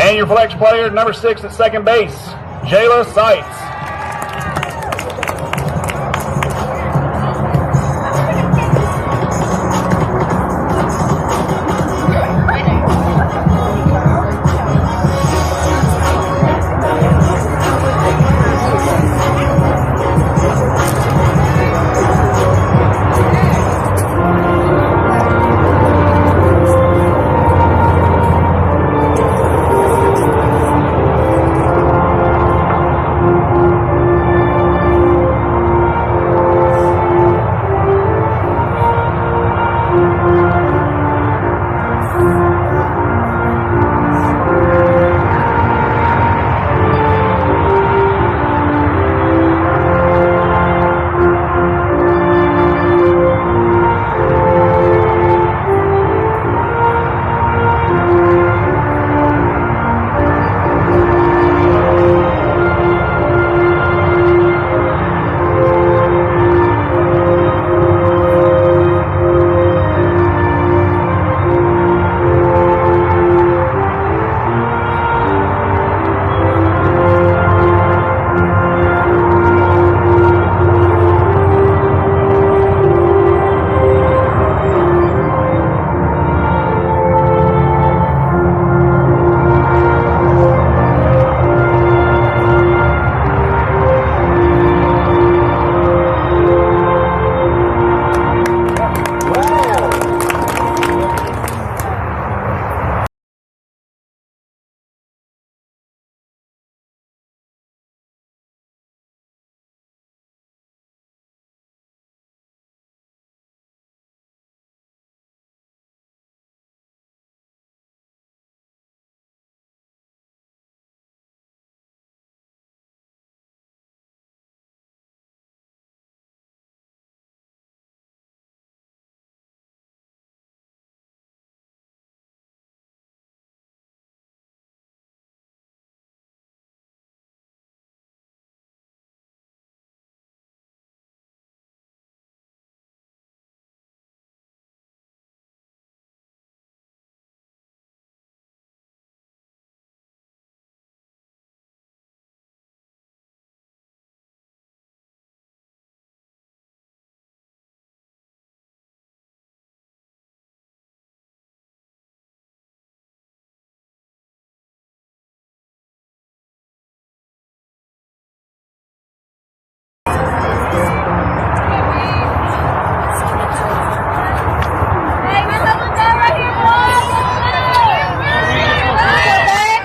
And your flex player, number 6 at second base, Jayla Seitz.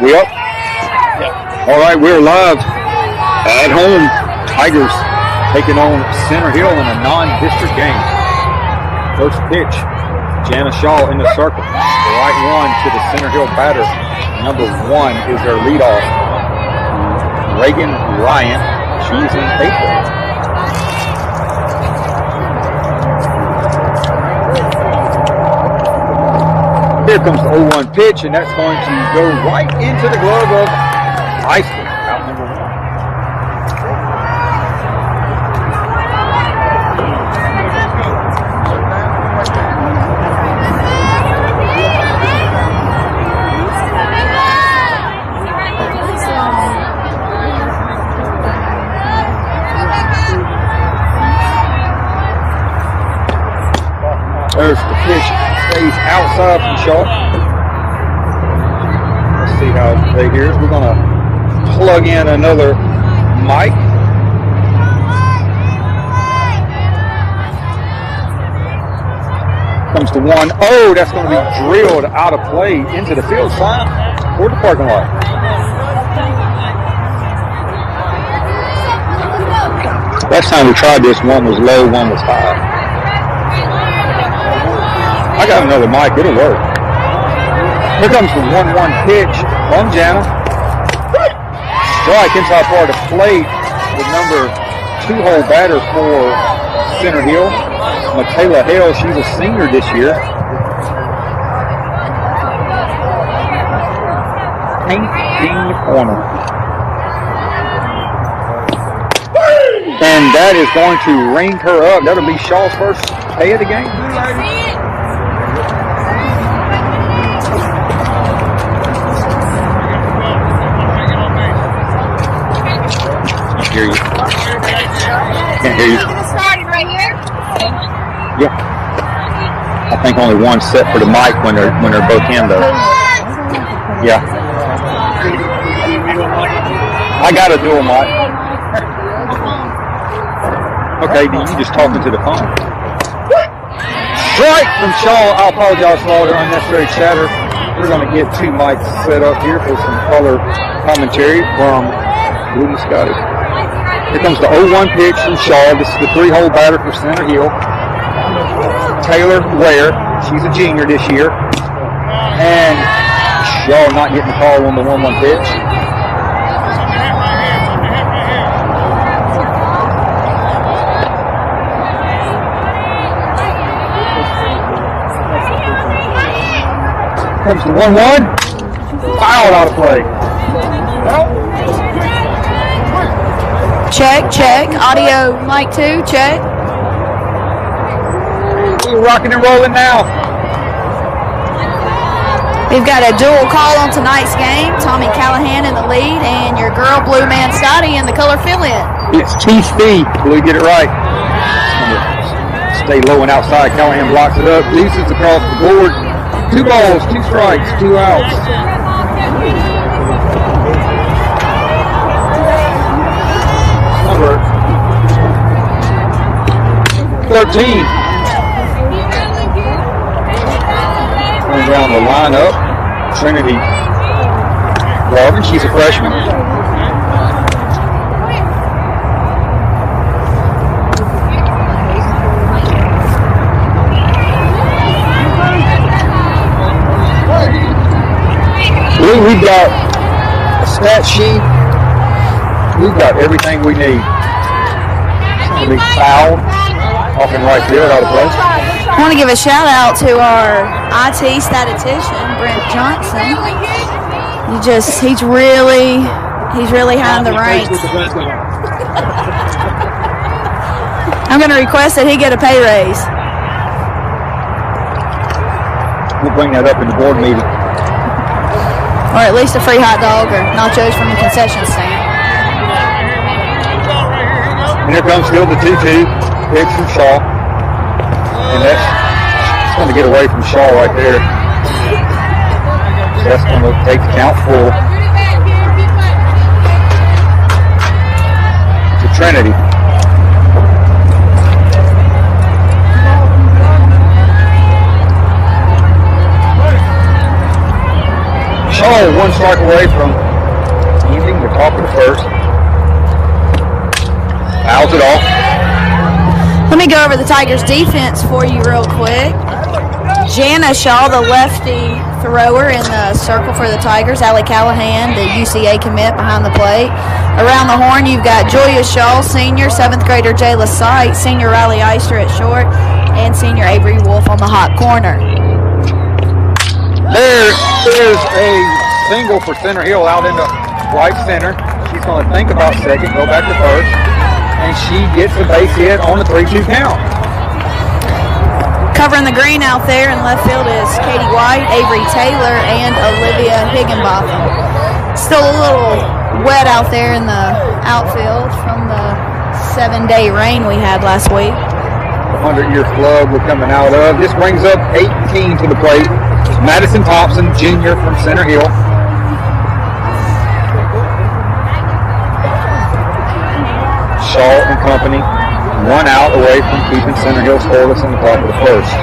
We up? Yeah. All right, we're live at home. Tigers taking on Center Hill in a non-district game. First pitch, Jana Shaw in the circle. Right one to the Center Hill batter. Number 1 is their leadoff, Reagan Ryan. She's in April. Here comes the 0-1 pitch, and that's going to go right into the glove of Iceland, out number 1. There's the pitch. Stays outside from Shaw. Let's see how they hear us. We're going to plug in another mic. Comes to 1-0. That's going to be drilled out of play into the field sign toward the parking lot. Last time we tried this, one was low, one was high. I got another mic, it'll work. Here comes the 1-1 pitch from Jana. Strike inside part of the plate. The number 2-hole batter for Center Hill, Michaela Hale. She's a senior this year. Painting corner. And that is going to ring her up. That'll be Shaw's first pay of the game. hear you. Can't hear you. Yeah. I think only one's set for the mic when they're both in though. Yeah. I got a dual mic. Okay, then you just talking to the phone. Strike from Shaw. I apologize for all the unnecessary chatter. We're going to get 2 mics set up here for some color commentary from Blue Scottish. Here comes the 0-1 pitch from Shaw. This is the 3-hole batter for Center Hill. Taylor Ware. She's a junior this year. And Shaw not getting the call on the 1-1 pitch. Comes the 1-1. Foul out of play. Check. Audio mic 2, check. We're rocking and rolling now. We've got a dual call on tonight's game. Tommy Callahan in the lead and your girl Blue Man Scotty in the color fill-in. It's T-Speed. Blue, get it right. Stay low and outside. Callahan blocks it up. Leases across the board. 2 balls, 2 strikes, 2 outs. Number 13. Going down the lineup, Trinity Garvin. She's a freshman. We've got a stat sheet. We've got everything we need. It's going to be foul off and right field out of place. I want to give a shout out to our IT statistician, Brent Johnson. He's really high in the ranks. I'm going to request that he get a pay raise. We'll bring that up in the board meeting. Or at least a free hot dog or nachos from the concession stand. And here comes still the 2-2 pitch from Shaw. And that's going to get away from Shaw right there. So that's going to take the count full to Trinity. Shaw 1 strike away from ending the top of the first. Fouls it off. Let me go over the Tigers' defense for you real quick. Jana Shaw, the lefty thrower in the circle for the Tigers. Allie Callahan, the UCA commit behind the plate. Around the horn, you've got Julia Shaw, senior, 7th grader Jayla Sight, senior Riley Eister at short, and senior Avery Wolf on the hot corner. There is a single for Center Hill out into right center. She's going to think about second, go back to first, and she gets a base hit on the 3-2 count. Covering the green out there in left field is Katie White, Avery Taylor, and Olivia Higginbotham. Still a little wet out there in the outfield from the 7-day rain we had last week. 100-year flood we're coming out of. This brings up 18 to the plate. Madison Thompson, junior from Center Hill. Shaw and company, 1 out away from keeping Center Hill scoreless in the top of the first.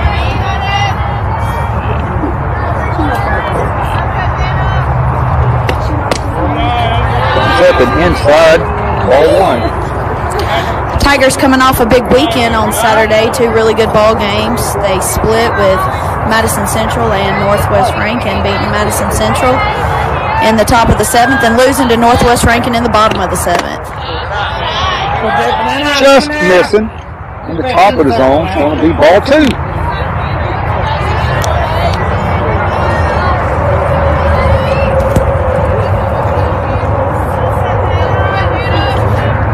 Comes up and inside, ball 1. Tigers coming off a big weekend on Saturday, 2 really good ball games. They split with Madison Central and Northwest Rankin, beating Madison Central in the top of the 7th and losing to Northwest Rankin in the bottom of the 7th. Just missing in the top of the zone. It's going to be ball 2.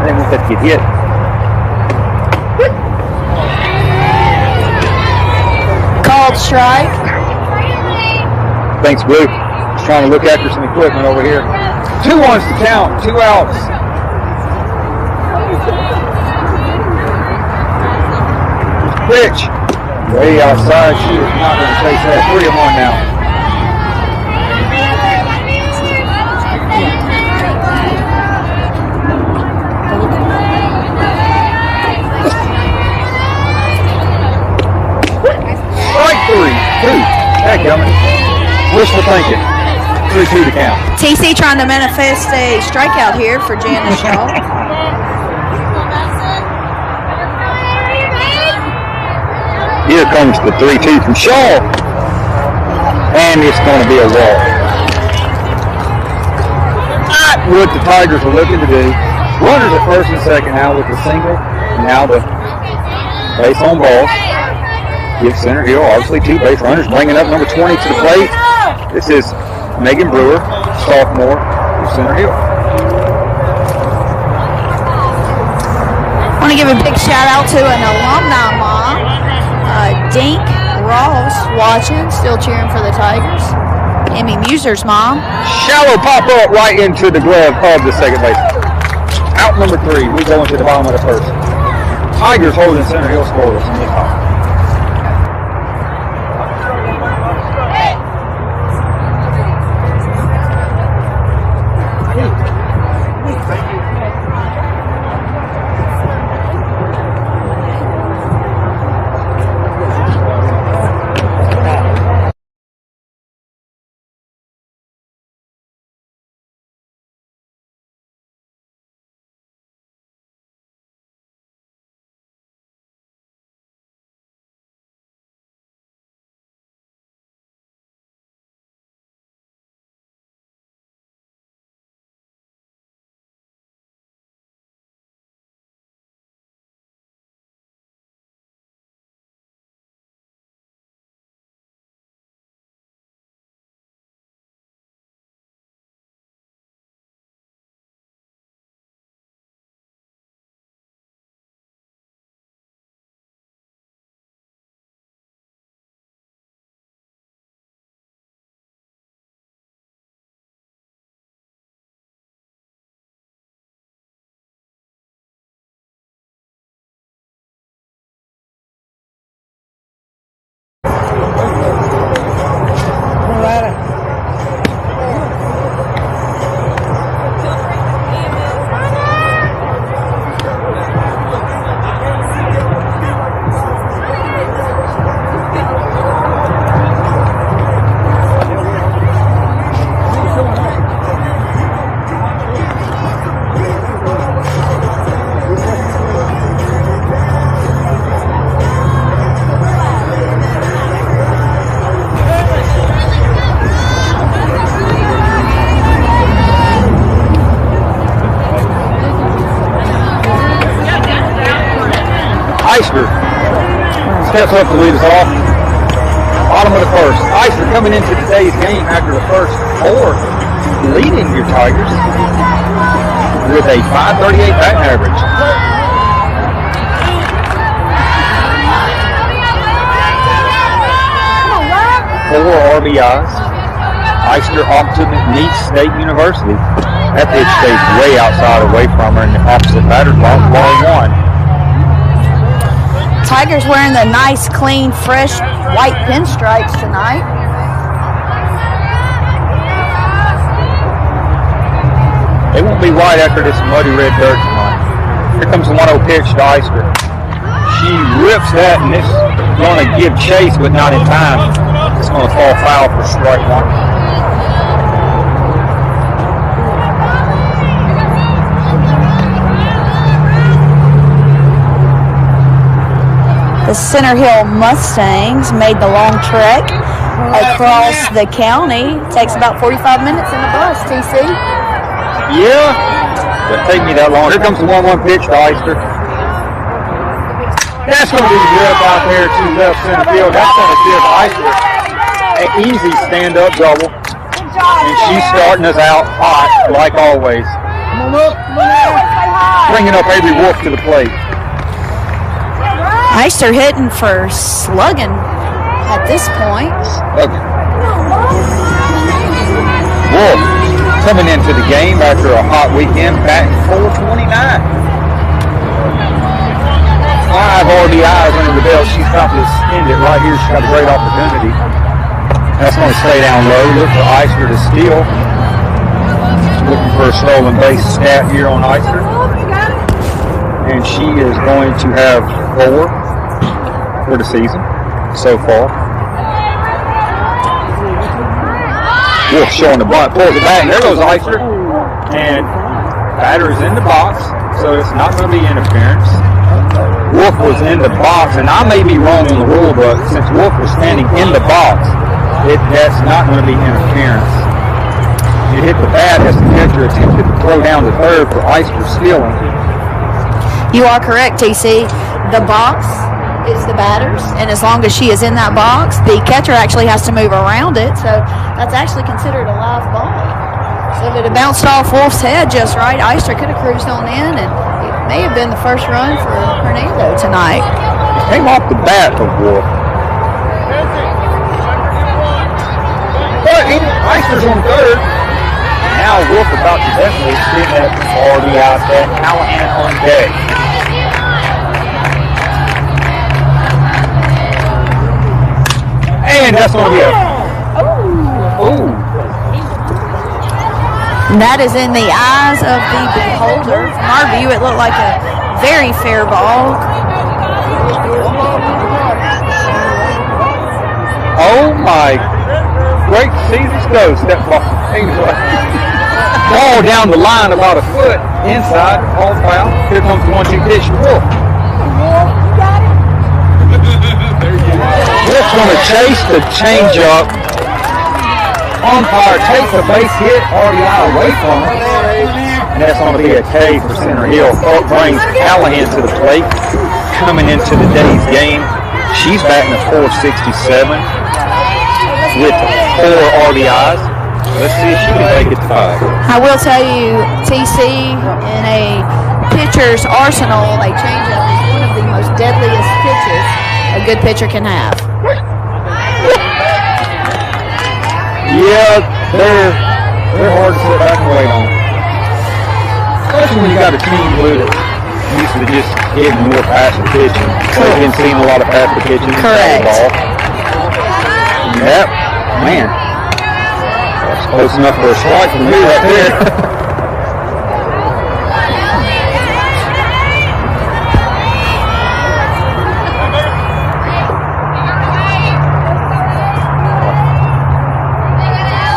They want that to get hit. Called strike. Thanks, Blue. Just trying to look after some equipment over here. 2 ones to count, 2 outs. pitch. Way outside. She is not going to chase that. 3-1 now. Strike 3. 2. Backgammon. Wishful thinking. 3-2 to count. TC trying to manifest a strikeout here for Janice Shaw. Here comes the 3-2 from Shaw. And it's going to be a walk. Not what the Tigers were looking to do. Runners at first and second now with the single. Now the base on balls. Give center hill. Obviously 2 base runners. Bringing up number 20 to the plate. This is Megan Brewer, sophomore from Center Hill. I want to give a big shout out to an alumni mom, Dink Ross, watching, still cheering for the Tigers. Emmy Muser's mom. Shallow pop up right into the glove of the second baseman. Out number 3. We go into the bottom of the first. Tigers holding Center Hill scoreless in the top. Eister steps up to lead us off. Bottom of the first. Eister coming into today's game after the first 4, leading your Tigers with a .538 batting average. Four RBIs. Eister off to McNeese State University. That pitch stays way outside away from her in the opposite batter's box, ball 1. Tigers wearing the nice, clean, fresh white pinstripes tonight. They won't be white after this muddy red dirt tonight. Here comes the 1-0 pitch to Eister. She rips that, and it's going to give chase, but not in time. It's going to fall foul for strike 1. The Center Hill Mustangs made the long trek across the county. Takes about 45 minutes in the bus, TC. Yeah, doesn't take me that long. Here comes the 1-1 pitch to Eister. That's going to be good out there to left center field. That's going to give Eister an easy stand-up double. And she's starting us out hot, like always. Bringing up Avery Wolf to the plate. Eister hitting for slugging at this point. Okay. Wolf coming into the game after a hot weekend, batting .429. 5 RBIs under the belt. She's about to extend it right here. She's got a great opportunity. That's going to stay down low. Look for Eisner to steal. Looking for a stolen base stat here on Eisner. And she is going to have 4 for the season so far. Wolf showing the bunt, pulls it back. There goes Eisner. And batter is in the box, so it's not going to be interference. Wolf was in the box, and I may be wrong on the rule, but since Wolf was standing in the box, that's not going to be interference. It hit the bat as the catcher attempted to throw down the third for Eisner stealing. You are correct, TC. The box is the batter's, and as long as she is in that box, the catcher actually has to move around it, so that's actually considered a live ball. So if it had bounced off Wolf's head just right, Eisner could have cruised on in, and it may have been the first run for Hernando tonight. It came off the bat of Wolf. But Eisner's on third. Now Wolf about to definitely extend that RBI set. Callahan on deck. And that's going to be a... Ooh. And that is in the eyes of the beholder. From our view, it looked like a very fair ball. Oh my great Caesar's ghost. That ball down the line about a foot inside. All foul. Here comes the 1-2 pitch. Wolf. Wolf's going to chase the changeup. Umpire takes a base hit, RBI away from him. And that's going to be a K for Center Hill. Thorpe brings Callahan to the plate. Coming into the day's game, she's batting a .467 with 4 RBIs. Let's see if she can make it to 5. I will tell you, TC, in a pitcher's arsenal, a changeup is one of the most deadliest pitches a good pitcher can have. Yeah, they're hard to sit back and wait on. Especially when you got a team blue that used to just hitting more passive pitching. We've been seeing a lot of passive pitching. Correct. Yep, man. That's close enough for a strike for me right there.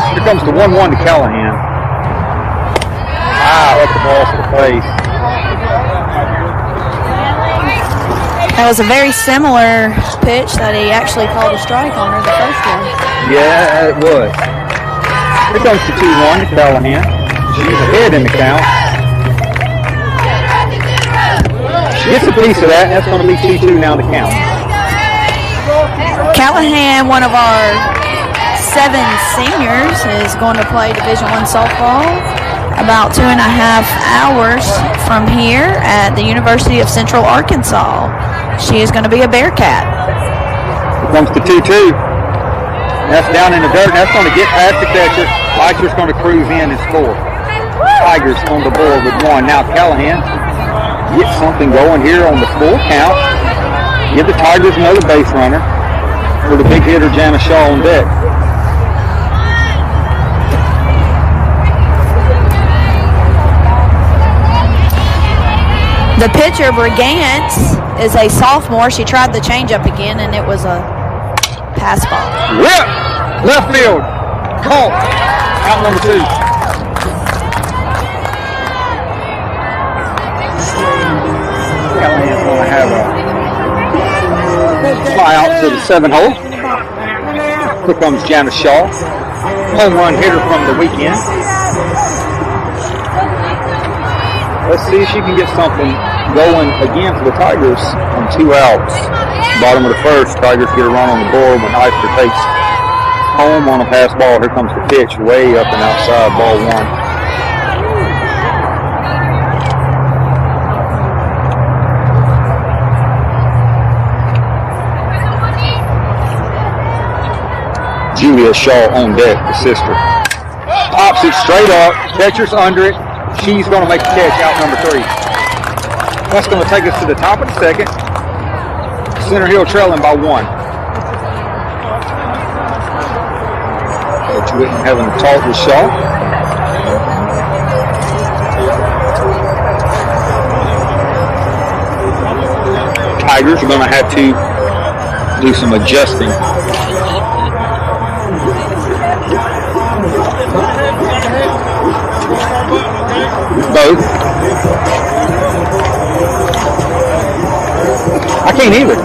Here comes the 1-1 to Callahan. Wow, up the ball to the face. That was a very similar pitch that he actually called a strike on her the first one. Yeah, it was. Here comes the 2-1 to Callahan. She's ahead in the count. She gets a piece of that, and that's going to be 2-2 now to count. Callahan, one of our 7 seniors, is going to play Division I softball about 2.5 hours from here at the University of Central Arkansas. She is going to be a Bearcat. Here comes the 2-2. That's down in the dirt. That's going to get past the catcher. Eisner's going to cruise in and score. Tigers on the board with 1. Now Callahan gets something going here on the full count. Give the Tigers another base runner for the big hitter Jana Shaw on deck. The pitcher, Brigant, is a sophomore. She tried the changeup again, and it was a pass ball. Whip! Left field. Caught. Out number 2. Callahan's going to have a fly out to the 7-hole. Here comes Jana Shaw. Home run hitter from the weekend. Let's see if she can get something going again for the Tigers on 2 outs. Bottom of the first, Tigers get a run on the board when Eisner takes home on a pass ball. Here comes the pitch way up and outside, ball 1. Julia Shaw on deck, the sister. Pops it straight up, catcher's under it. She's going to make the catch, out number 3. That's going to take us to the top of the second. Center Hill trailing by 1. Coach Whitten having a talk with Shaw. Tigers are going to have to do some adjusting. Both. I can't either.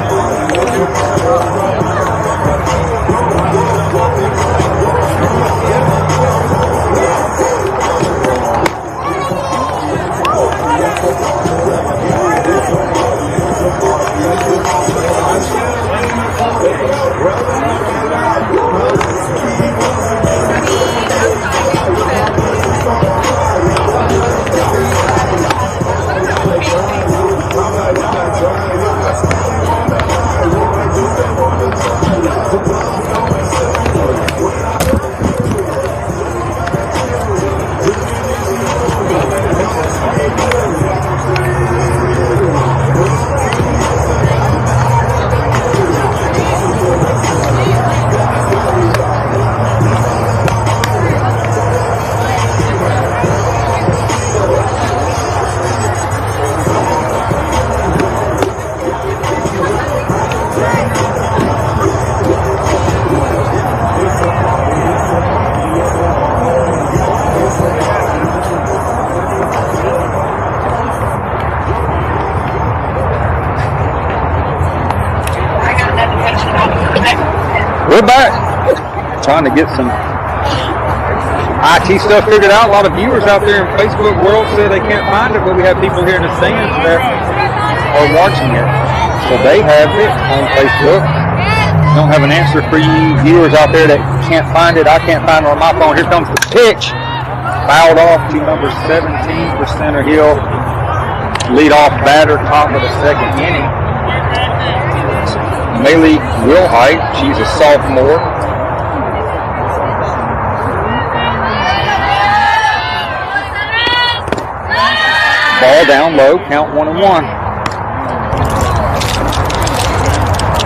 We're back. Trying to get some IT stuff figured out. A lot of viewers out there in Facebook world say they can't find it, but we have people here in the stands that are watching it. So they have it on Facebook. Don't have an answer for you viewers out there that can't find it. I can't find it on my phone. Here comes the pitch. Fouled off to number 17 for Center Hill. Lead off batter, top of the second inning. Maylee Wilhite, she's a sophomore. Ball down low, count 1-1.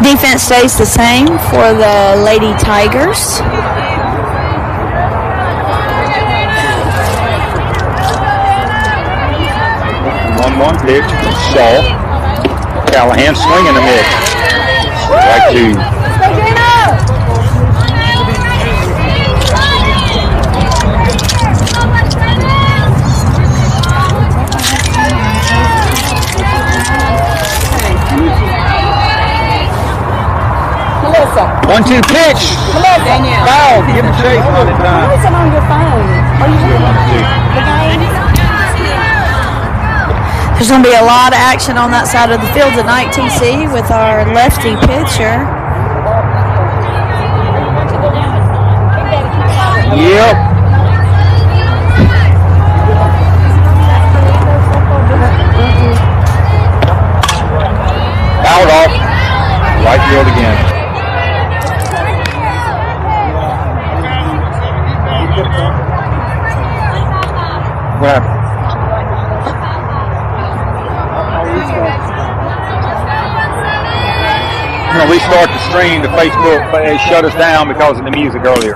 Defense stays the same for the Lady Tigers. One pitch from Shaw. Callahan swinging a miss. Right to Melissa. 1-2 pitch. Danielle. Foul. Give him chase on the time. Listen on your phone. Are you ready? The game? There's going to be a lot of action on that side of the field tonight, TC, with our lefty pitcher. Yep. Fouled off. Right field again. What happened? I'm going to restart the stream to Facebook. They shut us down because of the music earlier.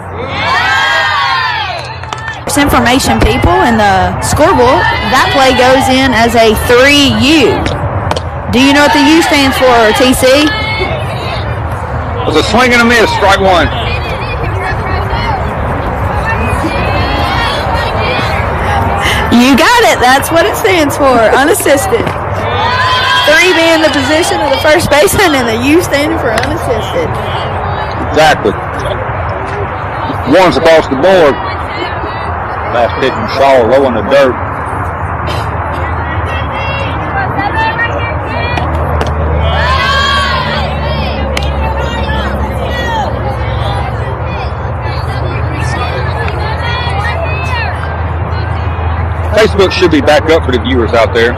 Information, people, in the scoreboard, that play goes in as a 3U. Do you know what the U stands for, TC? It was a swing and a miss, strike 1. You got it. That's what it stands for, unassisted. 3 being the position of the first baseman and the U standing for unassisted. Exactly. 1's across the board. Last pitch from Shaw, low in the dirt. Facebook should be back up for the viewers out there.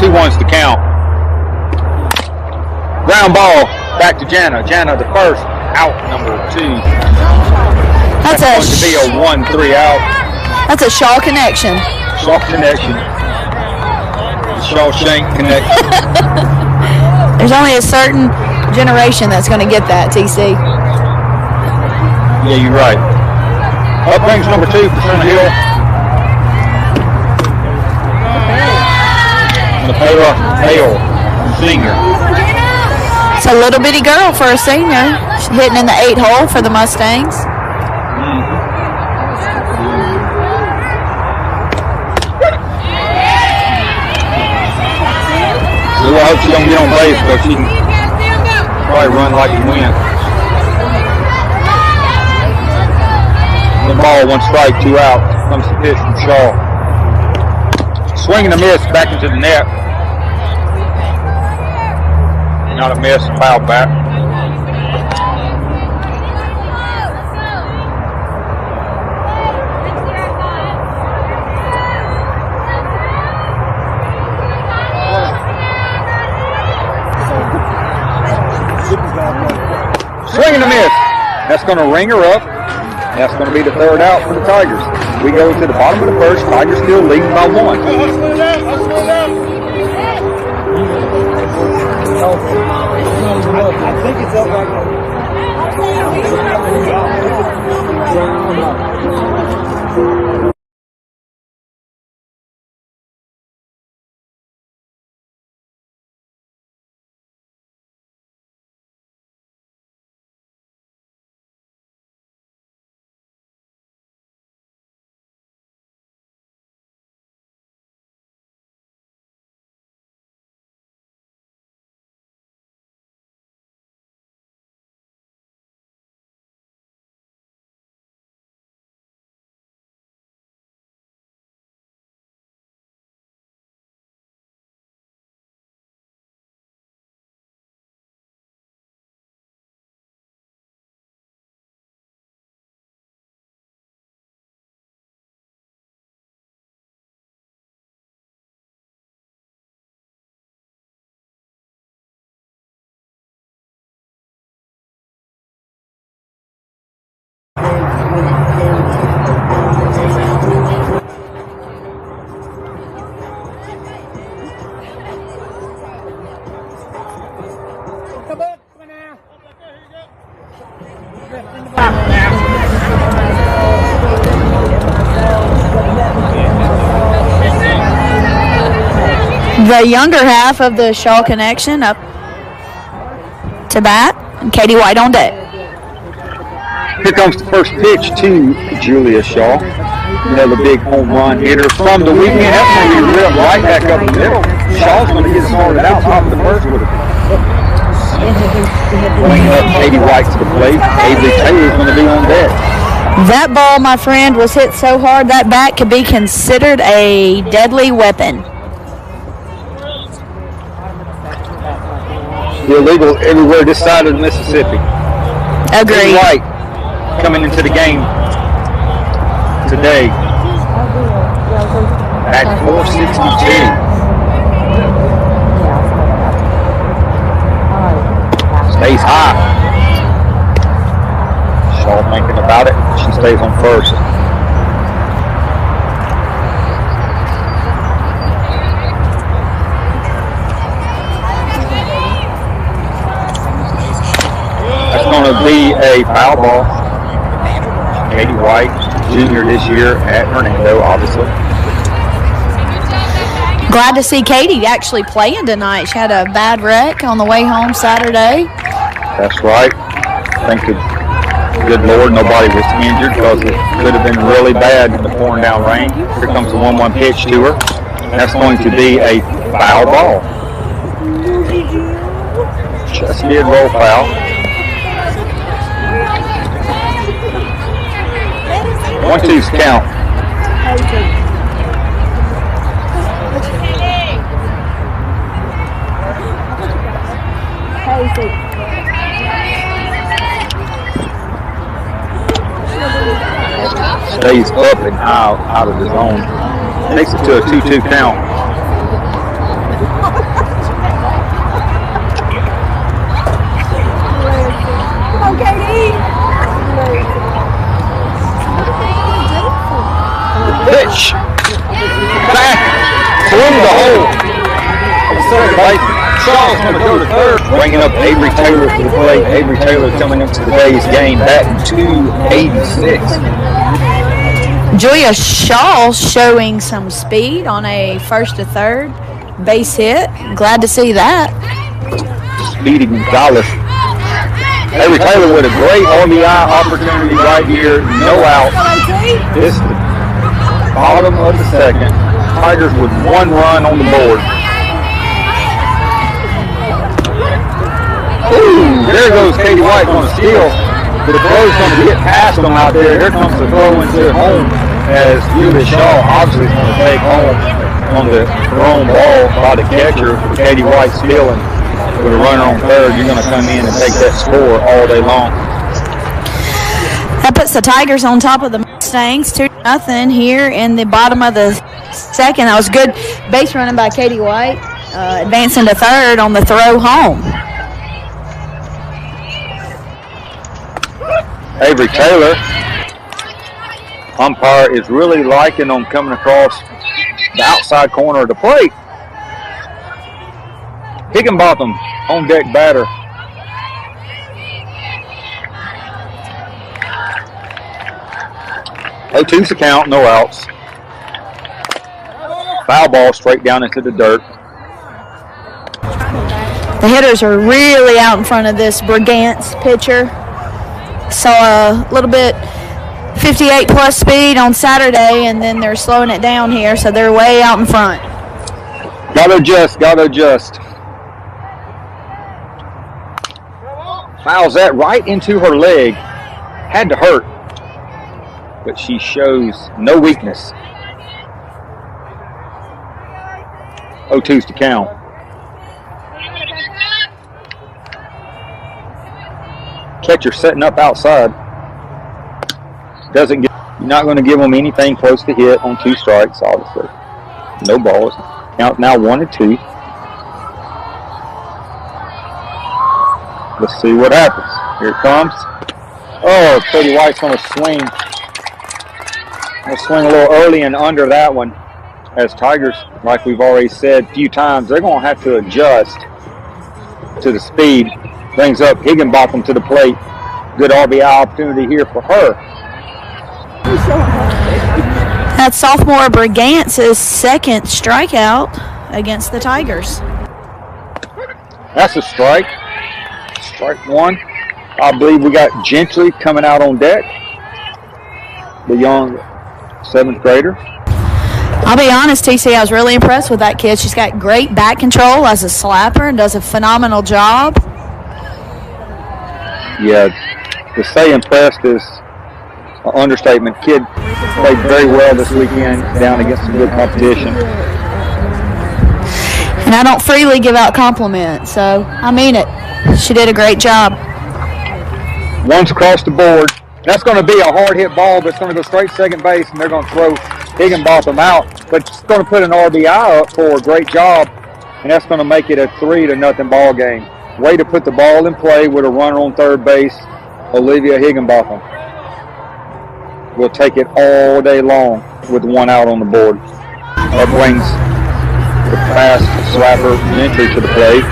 2-1's the count. Ground ball back to Jana. Jana the first, out number 2. That's going to be a 1-3 out. That's a Shaw connection. Shaw connection. Shawshank connection. There's only a certain generation that's going to get that, TC. Yeah, you're right. Up brings number 2 for Center Hill. Hale, senior. It's a little bitty girl for a senior. She's hitting in the 8 hole for the Mustangs. So I hope she don't get on base, but she can probably run like a win. The ball, 1 strike, 2 out. Comes the pitch from Shaw. Swing and a miss back into the net. Not a miss, foul back. Swing and a miss. That's going to ring her up. That's going to be the 3rd out for the Tigers. We go to the bottom of the 1st. Tigers still leading by 1. I think it's up right now. The younger half of the Shaw connection up to bat, and Katie White on deck. Here comes the first pitch to Julia Shaw. Another big home run hitter from the weekend. That's going to be ripped right back up the middle. Shaw's going to get started out top of the 1st with it. Bringing up Katie White to the plate. Avery Taylor's going to be on deck. That ball, my friend, was hit so hard that bat could be considered a deadly weapon. Illegal everywhere this side of the Mississippi. Agreed. Katie White coming into the game today at 462. Stays high. Shaw thinking about it. She stays on 1st. That's going to be a foul ball. Katie White, junior this year at Hernando, obviously. Glad to see Katie actually playing tonight. She had a bad wreck on the way home Saturday. That's right. Thank the good Lord nobody was injured because it could have been really bad in the pouring down rain. Here comes the 1-1 pitch to her. That's going to be a foul ball. Just did roll foul. 1-2's count. Stays up and out of the zone. Takes it to a 2-2 count. Come on, Katie. Pitch. Back through the hole. Shaw's going to go to third. Bringing up Avery Taylor to the plate. Avery Taylor coming into today's game, batting .286. Julia Shaw showing some speed on a first to third base hit. Glad to see that. Speedy Gonzalez. Avery Taylor with a great RBI opportunity right here. No out. This is the bottom of the second. Tigers with 1 run on the board. Ooh, there goes Katie White on a steal. The throw's going to get past them out there. Here comes the throw into home as Julia Shaw obviously is going to take home on the thrown ball by the catcher. Katie White stealing. With a runner on third, you're going to come in and take that score all day long. That puts the Tigers on top of the Mustangs, 2-0 here in the bottom of the second. That was good base running by Katie White, advancing to third on the throw home. Avery Taylor, umpire is really liking on coming across the outside corner of the plate. Higginbotham on deck batter. Oh, 2's the count, no outs. Foul ball straight down into the dirt. The hitters are really out in front of this Brigance pitcher. Saw a little bit 58 plus speed on Saturday, and then they're slowing it down here, so they're way out in front. Gotta adjust. Fouls that right into her leg. Had to hurt, but she shows no weakness. 0-2's to count. Catcher setting up outside. You're not going to give them anything close to hit on 2 strikes, obviously. No balls. Count now 1-2. Let's see what happens. Here it comes. Oh, Katie White's going to swing. Going to swing a little early and under that one. As Tigers, like we've already said a few times, they're going to have to adjust to the speed. Brings up Higginbotham to the plate. Good RBI opportunity here for her. That's sophomore Brigance's second strikeout against the Tigers. That's a strike. Strike 1. I believe we got Gentry coming out on deck. The young 7th grader. I'll be honest, TC, I was really impressed with that kid. She's got great back control as a slapper and does a phenomenal job. Yeah, to say impressed is an understatement. Kid played very well this weekend down against some good competition. And I don't freely give out compliments, so I mean it. She did a great job. One's across the board. That's going to be a hard hit ball, but it's going to go straight second base, and they're going to throw Higginbotham out. But it's going to put an RBI up for a great job, and that's going to make it a 3-0 ball game. Way to put the ball in play with a runner on third base, Olivia Higginbotham. We'll take it all day long with 1 out on the board. That brings the fast slapper Gentry to the plate.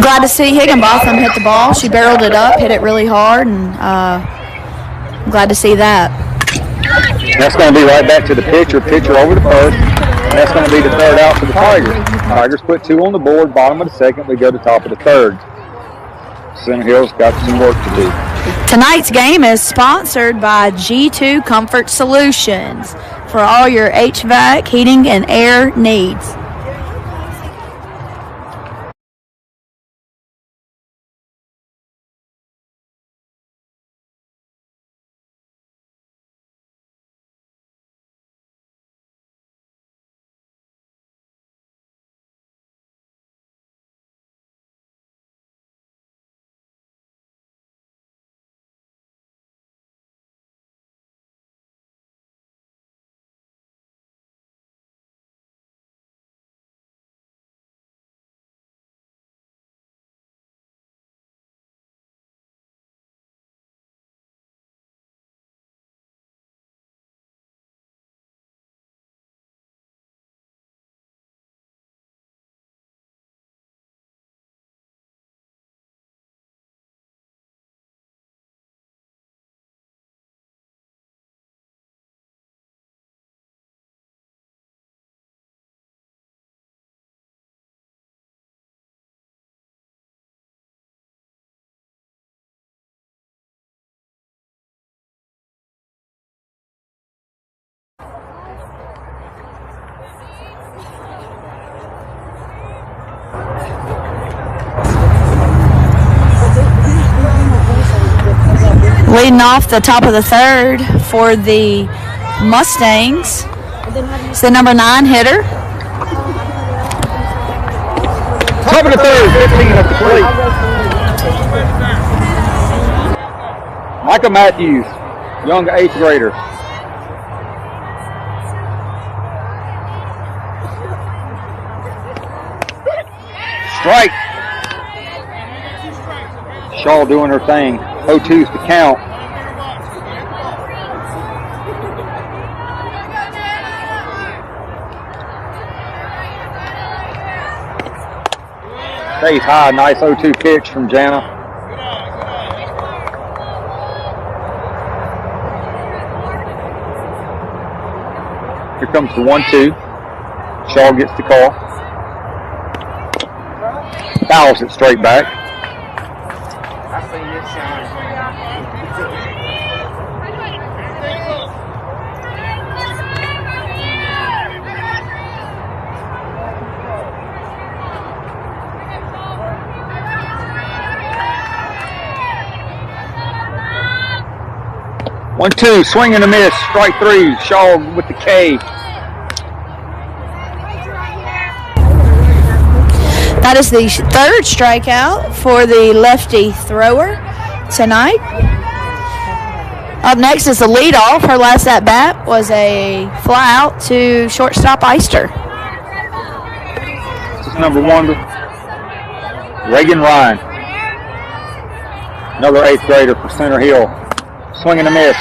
Glad to see Higginbotham hit the ball. She barreled it up, hit it really hard, and glad to see that. That's going to be right back to the pitcher over the first. And that's going to be the 3rd out for the Tigers. Tigers put 2 on the board, bottom of the second. We go to top of the 3rd. Center Hill's got some work to do. Tonight's game is sponsored by G2 Comfort Solutions for all your HVAC, heating, and air needs. Leading off the top of the third for the Mustangs is the number 9 hitter. Top of the third, 15 at the plate. Micah Matthews, young 8th grader. Strike. Shaw doing her thing. 0-2's the count. Stays high. Nice 0-2 pitch from Jana. Here comes the 1-2. Shaw gets the call. Fouls it straight back. I seen this shine. 1-2, swing and a miss, strike 3, Shaw with the K. That is the third strikeout for the lefty thrower tonight. Up next is the leadoff. Her last at bat was a fly out to shortstop Eister. This is number 1, Reagan Ryan. Another 8th grader for Center Hill. Swing and a miss.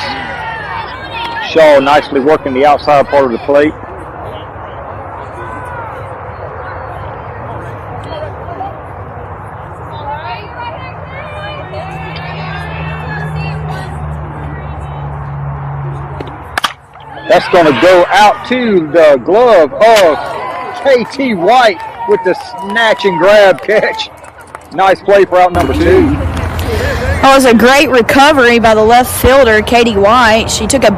Shaw nicely working the outside part of the plate. That's going to go out to the glove of KT White with the snatch and grab catch. Nice play for out number 2. That was a great recovery by the left fielder, Katie White. She took a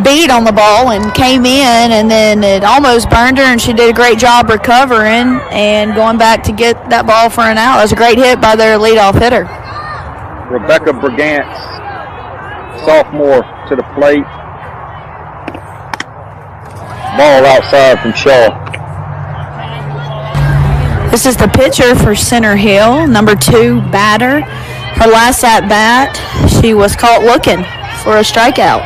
beat on the ball and came in, and then it almost burned her, and she did a great job recovering and going back to get that ball for an out. It was a great hit by their leadoff hitter. Rebecca Brigance, sophomore, to the plate. Ball outside from Shaw. This is the pitcher for Center Hill, number 2 batter. Her last at bat, she was caught looking for a strikeout.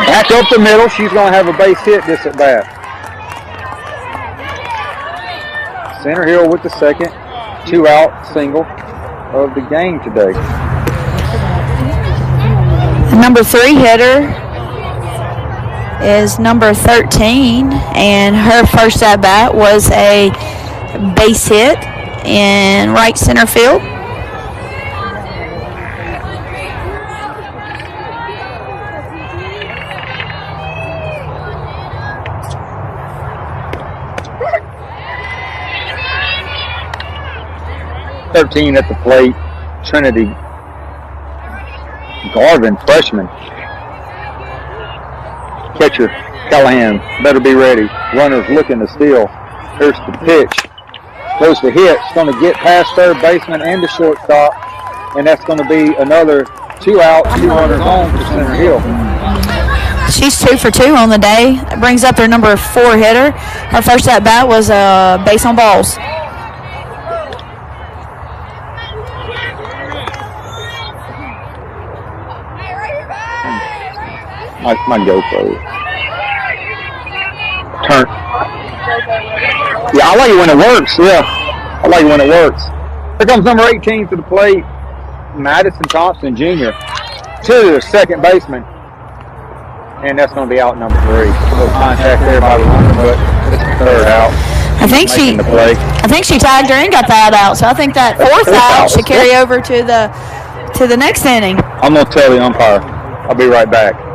Back up the middle, she's going to have a base hit this at bat. Center Hill with the second 2-out single of the game today. The number 3 hitter is number 13, and her first at bat was a base hit in right center field. .13 at the plate, Trinity Garvin, freshman. Catcher Callahan better be ready. Runners looking to steal. Here's the pitch. Goes the hit. It's going to get past third baseman and the shortstop, and that's going to be another 2 out, 2 runners on for Center Hill. She's 2 for 2 on the day. That brings up their number 4 hitter. Her first at bat was a base on balls. My GoPro. Turn. Yeah, I like it when it works. Yeah, I like it when it works. Here comes number 18 to the plate, Madison Thompson Jr. to the second baseman, and that's going to be out number 3. A little contact there by the runner, but it's the third out. I think she tagged her and got that out. So I think that fourth out should carry over to the next inning. I'm going to tell the umpire. I'll be right back.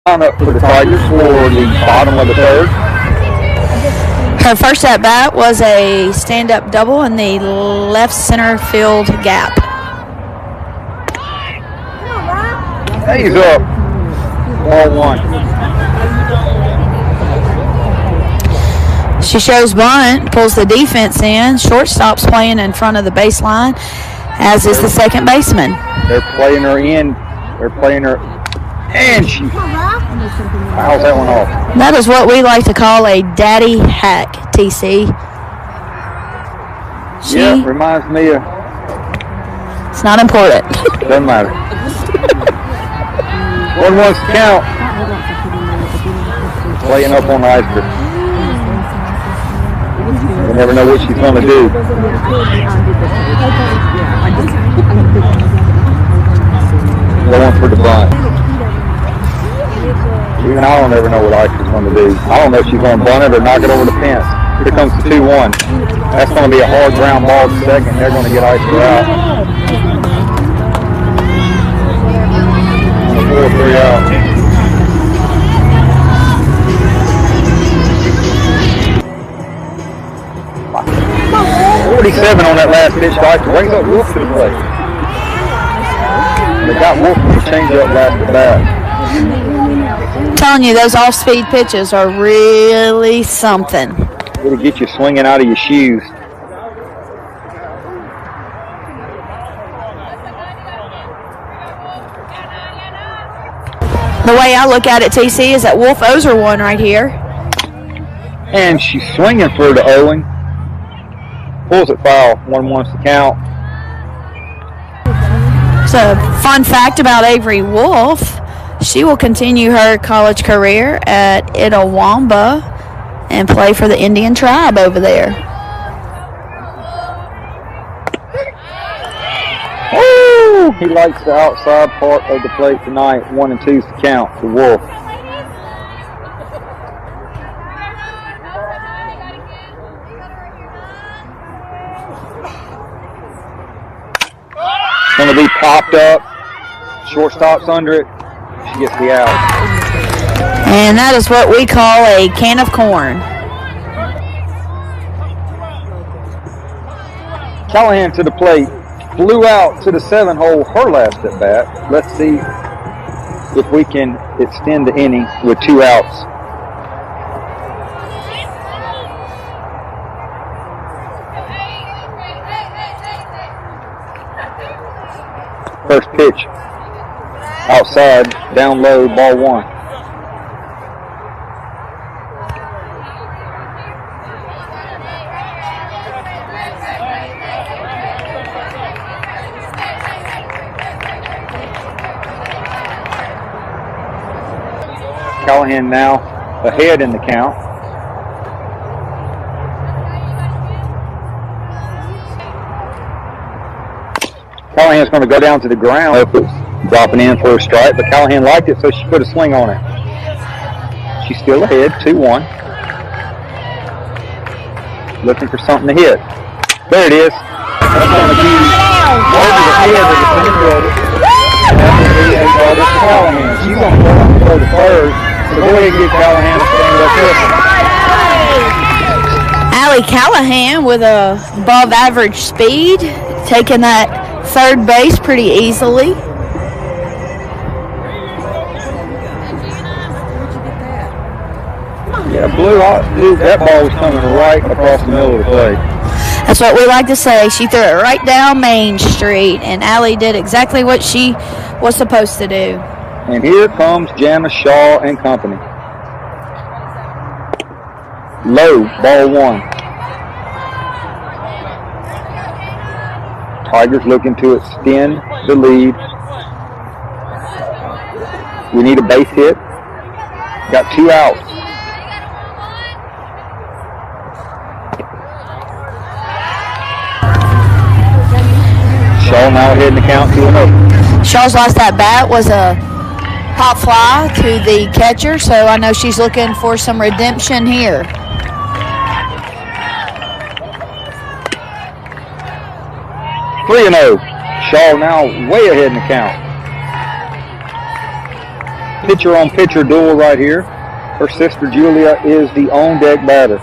On up for the Tigers for the bottom of the third. Her first at bat was a stand-up double in the left center field gap. He's up. Ball one. She shows bunt, pulls the defense in. Shortstop's playing in front of the baseline, as is the second baseman. They're playing her in. They're playing her. And she fouls that one off. That is what we like to call a daddy hack, TC. Yeah, reminds me of. It's not important. Doesn't matter. 1-1's the count. Playing up on the iceberg. You never know what she's going to do. 1-1 for the bunt. Even I don't ever know what Ice's going to do. I don't know if she's going to bunt it or knock it over the fence. Here comes the 2-1. That's going to be a hard ground ball to second. They're going to get Ice out. 4-3 out. .47 on that last pitch. Ice brings up Wolf to the plate. They got Wolf to change up last at bat. I'm telling you, those off-speed pitches are really something. It'll get you swinging out of your shoes. The way I look at it, TC, is that Wolf owes her one right here. And she's swinging for the Owen. Pulls it foul. 1-1's the count. So, fun fact about Avery Wolf, she will continue her college career at Itawamba and play for the Indian tribe over there. Woo! He likes the outside part of the plate tonight. 1 and 2's the count for Wolf. Going to be popped up. Shortstop's under it. She gets the out. And that is what we call a can of corn. Callahan to the plate. Flew out to the 7-hole her last at bat. Let's see if we can extend the inning with 2 outs. First pitch. Outside, down low, ball 1. Callahan now ahead in the count. Callahan's going to go down to the ground, dropping in for a strike, but Callahan liked it, so she put a swing on it. She's still ahead, 2-1. Looking for something to hit. There it is. That's going to be over the head of the center fielder. And that will be a ball to Callahan. She's going to go up for the third. So go ahead and get Callahan to stand up here. Allie Callahan with a above average speed, taking that third base pretty easily. Yeah, that ball was coming right across the middle of the plate. That's what we like to say. She threw it right down Main Street, and Allie did exactly what she was supposed to do. And here comes Janice Shaw and company. Low, ball 1. Tigers looking to extend the lead. We need a base hit. Got 2 outs. Shaw now ahead in the count, 2-0. Shaw's last at bat was a pop fly to the catcher, so I know she's looking for some redemption here. Shaw now way ahead in the count. pitcher-on-pitcher duel right here. Her sister Julia is the on-deck batter.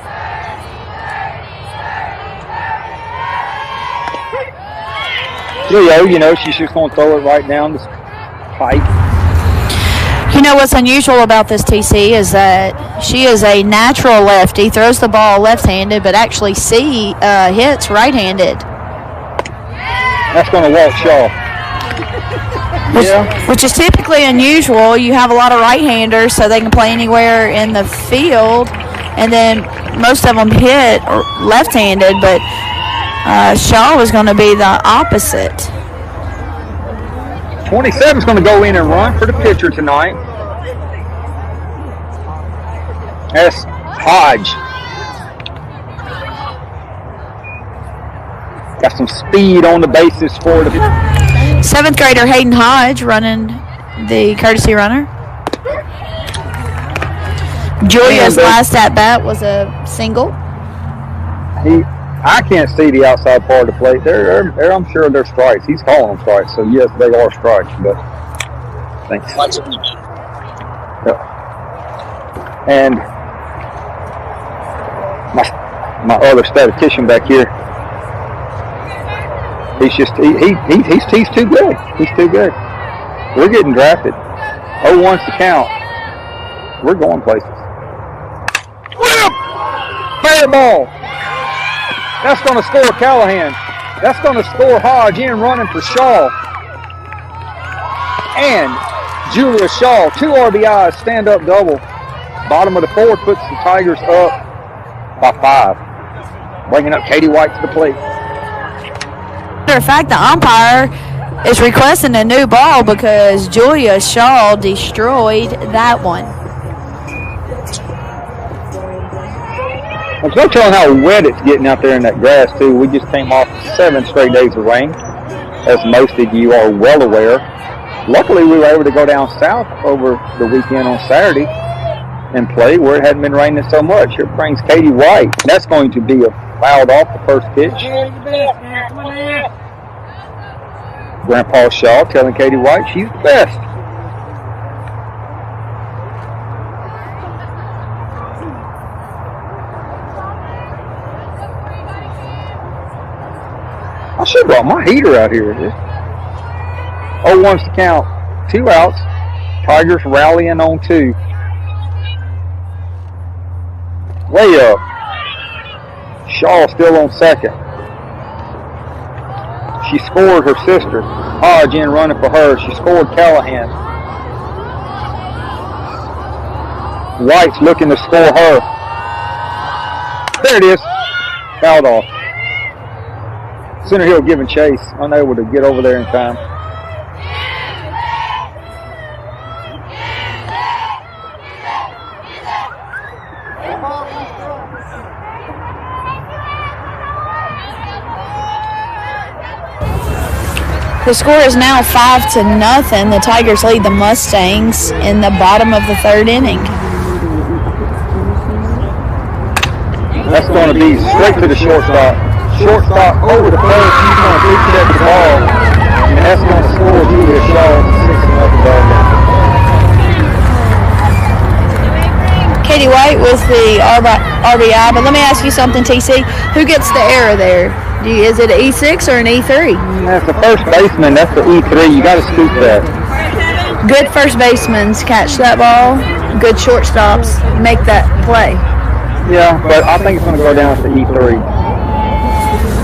Leo, you know, she's just going to throw it right down the pipe. You know what's unusual about this TC is that she is a natural lefty, throws the ball left-handed, but actually hits right-handed. That's going to walk Shaw. Which is typically unusual. You have a lot of right-handers, so they can play anywhere in the field, and then most of them hit left-handed, but Shaw was going to be the opposite. 27 is going to go in and run for the pitcher tonight. That's Hodge. Got some speed on the bases for the 7th grader Hayden Hodge running the courtesy runner. Julia's last at bat was a single. I can't see the outside part of the plate. I'm sure they're strikes. He's calling them strikes, so yes, they are strikes. But thanks. Yep. And my other statistician back here, he's too good. He's too good. We're getting drafted. 0-1's the count. We're going places. Fair ball. That's going to score Callahan. That's going to score Hodge in running for Shaw. And Julia Shaw, 2 RBIs, stand-up double. Bottom of the 4th puts the Tigers up by 5. Bringing up Katie White to the plate. Matter of fact, the umpire is requesting a new ball because Julia Shaw destroyed that one. There's no telling how wet it's getting out there in that grass, too. We just came off 7 straight days of rain, as most of you are well aware. Luckily, we were able to go down south over the weekend on Saturday and play where it hadn't been raining so much. Here brings Katie White. That's going to be fouled off the first pitch. Grandpa Shaw telling Katie White she's the best. I should have brought my heater out here. 0-1's the count. 2 outs. Tigers rallying on 2. Way up. Shaw still on second. She scored her sister. Hodge in running for her. She scored Callahan. White's looking to score her. There it is. Fouled off. Center Hill giving chase, unable to get over there in time. The score is now 5-0. The Tigers lead the Mustangs in the bottom of the 3rd inning. That's going to be straight to the shortstop. Shortstop over the first. He's going to pitch it at the ball. And that's going to score Julia Shaw 6-0 ball game. Katie White was the RBI, but let me ask you something, TC. Who gets the error there? Is it an E6 or an E3? That's the first baseman. That's the E3. You got to scoop that. Good first basemen catch that ball. Good shortstops make that play. Yeah, but I think it's going to go down to E3.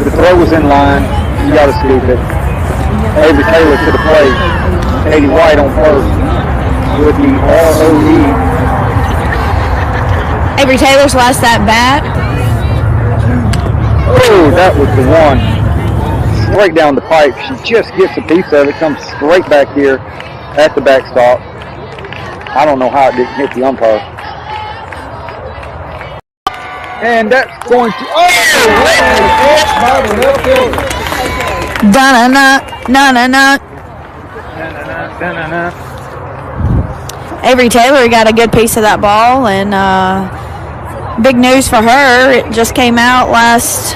The throw was in line. You got to scoop it. Avery Taylor to the plate. Katie White on first with the ROE. Avery Taylor's last at bat. Oh, that was the one. Straight down the pipe. She just gets a piece of it. Comes straight back here at the backstop. I don't know how it didn't hit the umpire. And that's going to... Oh! By the left fielder. Da-na-na, na-na-na. Avery Taylor got a good piece of that ball, and big news for her. It just came out last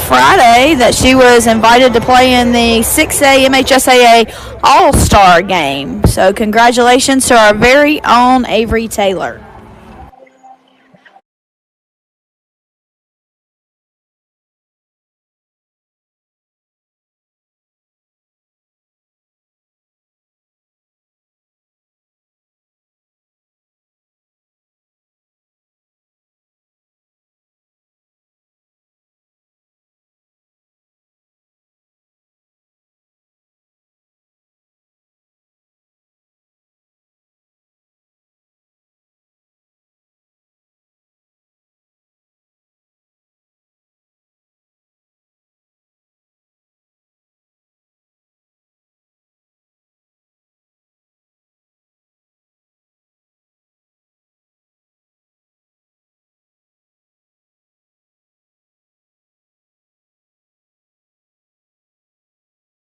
Friday that she was invited to play in the 6A MHSAA All-Star game. So congratulations to our very own Avery Taylor.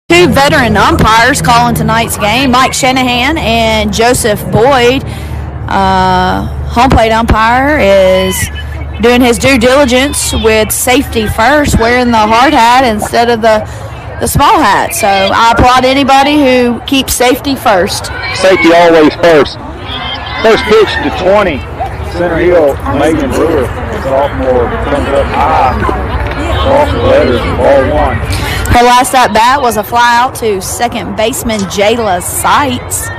Two veteran umpires calling tonight's game, Mike Shanahan and Joseph Boyd. Home plate umpire is doing his due diligence with safety first, wearing the hard hat instead of the small hat. So I applaud anybody who keeps safety first. Safety always first. First pitch to 20. Center Hill, Megan Brewer, sophomore, comes up high. Off the letters, ball one. Her last at bat was a fly out to second baseman Jayla Seitz.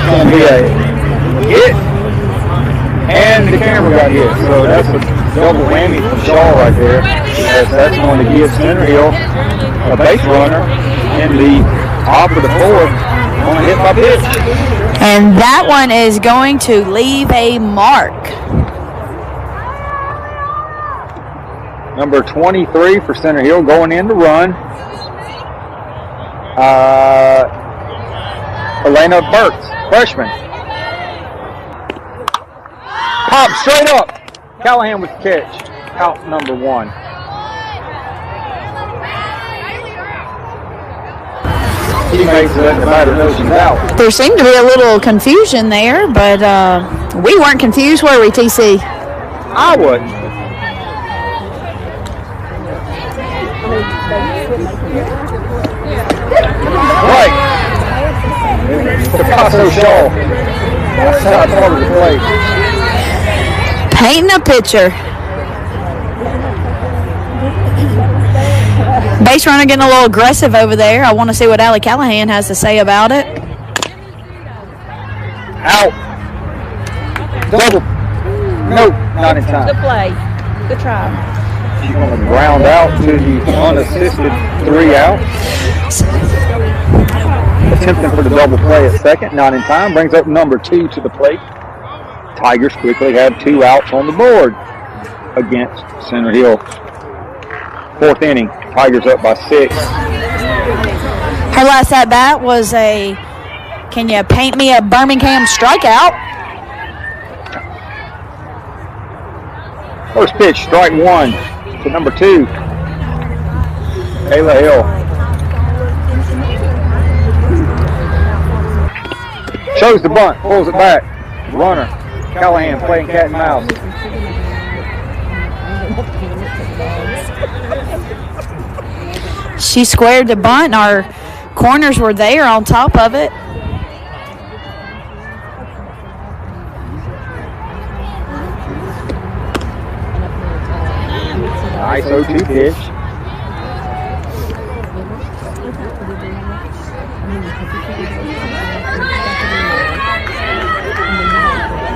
Going to be a hit, and the camera got hit. So that's a double whammy for Shaw right there. That's going to give Center Hill a base runner in the top of the fourth on a hit by pitch. And that one is going to leave a mark. Number 23 for Center Hill going in to run. Elena Burks, freshman. Pop straight up. Callahan with the catch. Out number one. Teammates letting the batter know she's out. There seemed to be a little confusion there, but we weren't confused, were we, TC? I wouldn't. Right. Picasso Shaw. Outside part of the plate. Painting a picture. Base runner getting a little aggressive over there. I want to see what Allie Callahan has to say about it. Out. Double. Nope, not in time. Good play. Good try. She's going to ground out to the unassisted 3 out. Attempting for the double play at second, not in time. Brings up number 2 to the plate. Tigers quickly have 2 outs on the board against Center Hill. Fourth inning, Tigers up by 6. Her last at bat was a, can you paint me a Birmingham strikeout? First pitch, strike 1 to number 2, Kayla Hill. Shows the bunt, pulls it back. Runner, Callahan playing cat and mouse. She squared the bunt. Our corners were there on top of it. Nice 0-2 pitch.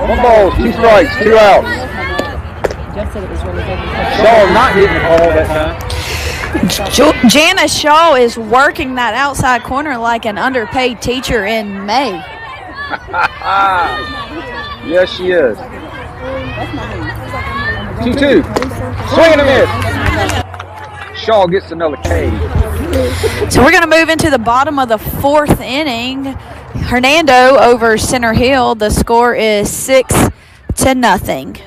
One ball, 2 strikes, 2 outs. Shaw not hitting the ball that time. Janice Shaw is working that outside corner like an underpaid teacher in May. Yes, she is. 2-2. Swing and a miss. Shaw gets another K. So we're going to move into the bottom of the 4th inning. Hernando over Center Hill. The score is 6-0.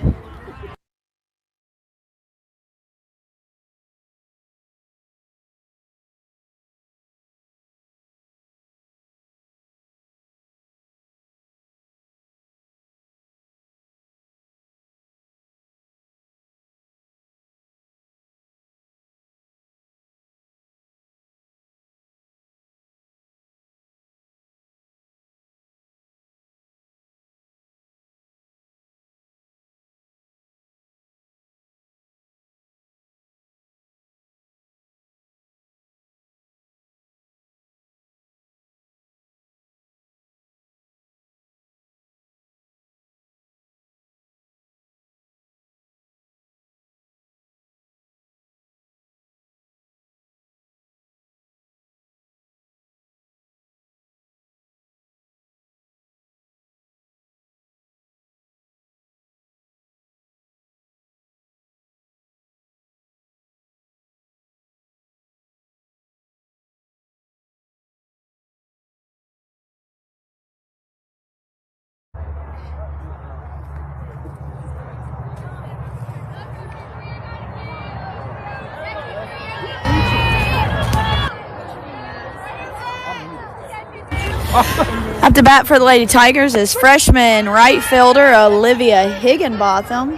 Up to bat for the Lady Tigers is freshman right fielder Olivia Higginbotham.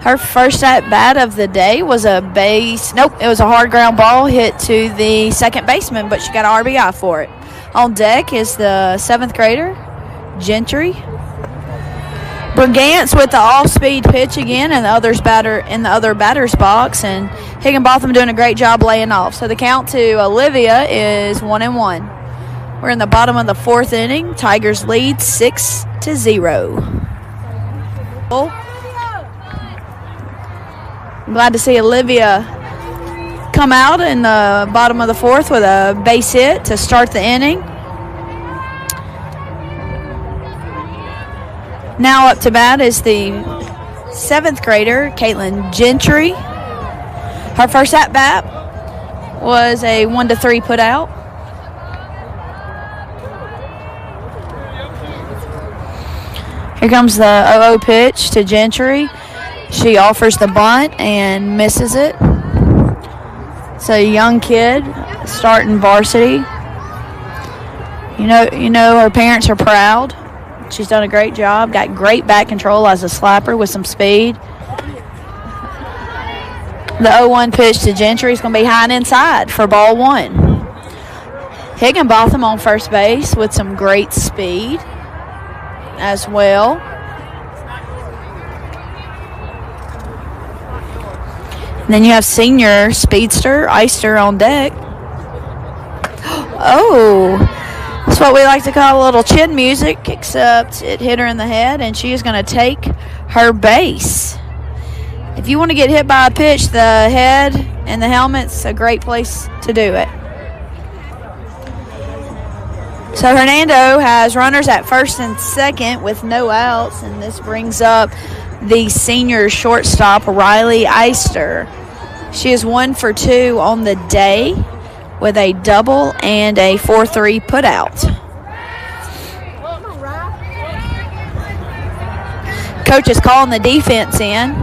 Her first at bat of the day was it was a hard ground ball hit to the second baseman, but she got an RBI for it. On deck is the 7th grader, Gentry. Brigance with the off-speed pitch again, and the other batter's box, and Higginbotham doing a great job laying off. So the count to Olivia is 1-1. We're in the bottom of the 4th inning. Tigers lead 6-0. I'm glad to see Olivia come out in the bottom of the 4th with a base hit to start the inning. Now up to bat is the 7th grader, Caitlin Gentry. Her first at bat was a 1-3 put out. Here comes the 0-0 pitch to Gentry. She offers the bunt and misses it. It's a young kid starting varsity. You know her parents are proud. She's done a great job. Got great bat control as a slapper with some speed. The 0-1 pitch to Gentry is going to be high and inside for ball 1. Higginbotham on first base with some great speed as well. And then you have senior speedster Eister on deck. Oh, that's what we like to call a little chin music, except it hit her in the head, and she is going to take her base. If you want to get hit by a pitch, the head and the helmet's a great place to do it. So Hernando has runners at first and second with no outs, and this brings up the senior shortstop, Riley Eister. She is 1 for 2 on the day with a double and a 4-3 putout. Coach is calling the defense in.